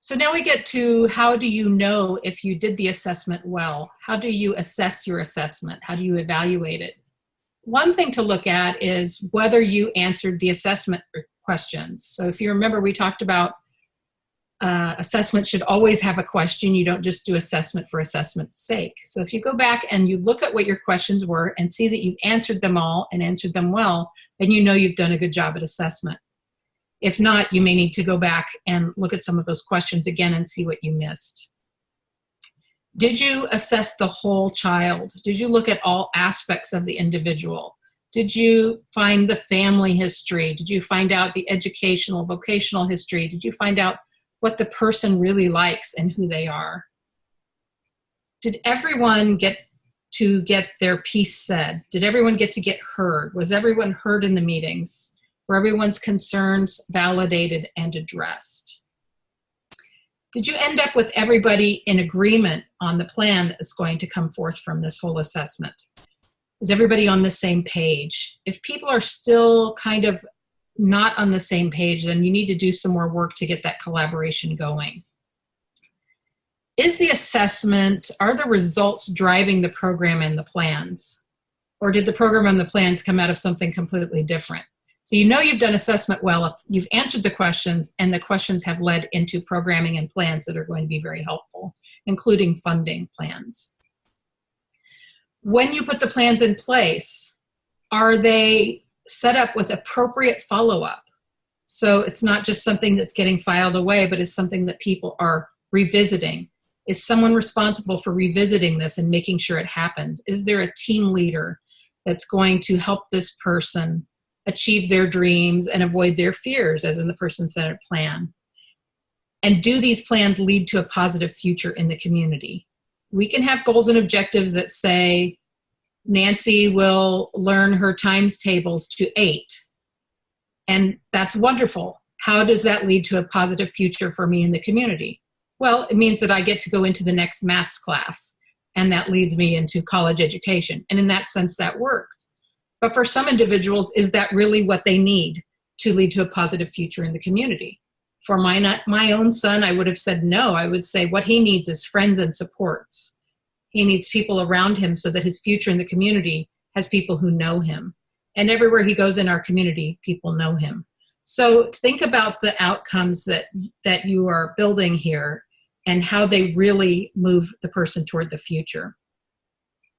So now we get to, how do you know if you did the assessment well? How do you assess your assessment? How do you evaluate it? One thing to look at is whether you answered the assessment questions. So if you remember, we talked about assessment should always have a question. You don't just do assessment for assessment's sake. So if you go back and you look at what your questions were and see that you've answered them all and answered them well, then you know you've done a good job at assessment. If not, you may need to go back and look at some of those questions again and see what you missed. Did you assess the whole child? Did you look at all aspects of the individual? Did you find the family history? Did you find out the educational, vocational history? Did you find out what the person really likes and who they are? Did everyone get to get their piece said? Did everyone get to get heard? Was everyone heard in the meetings? Were everyone's concerns validated and addressed? Did you end up with everybody in agreement on the plan that's going to come forth from this whole assessment? Is everybody on the same page? If people are still kind of not on the same page, then you need to do some more work to get that collaboration going. Is the assessment, are the results driving the program and the plans? Or did the program and the plans come out of something completely different? So you know you've done assessment well if you've answered the questions and the questions have led into programming and plans that are going to be very helpful, including funding plans. When you put the plans in place, are they set up with appropriate follow-up? So it's not just something that's getting filed away, but it's something that people are revisiting. Is someone responsible for revisiting this and making sure it happens? Is there a team leader that's going to help this person achieve their dreams and avoid their fears, as in the person-centered plan? And do these plans lead to a positive future in the community? We can have goals and objectives that say, Nancy will learn her times tables to 8. And that's wonderful. How does that lead to a positive future for me in the community? Well, it means that I get to go into the next maths class, and that leads me into college education. And in that sense, that works. But for some individuals, is that really what they need to lead to a positive future in the community? For my own son, I would have said no. I would say what he needs is friends and supports. He needs people around him so that his future in the community has people who know him. And everywhere he goes in our community, people know him. So think about the outcomes that you are building here and how they really move the person toward the future.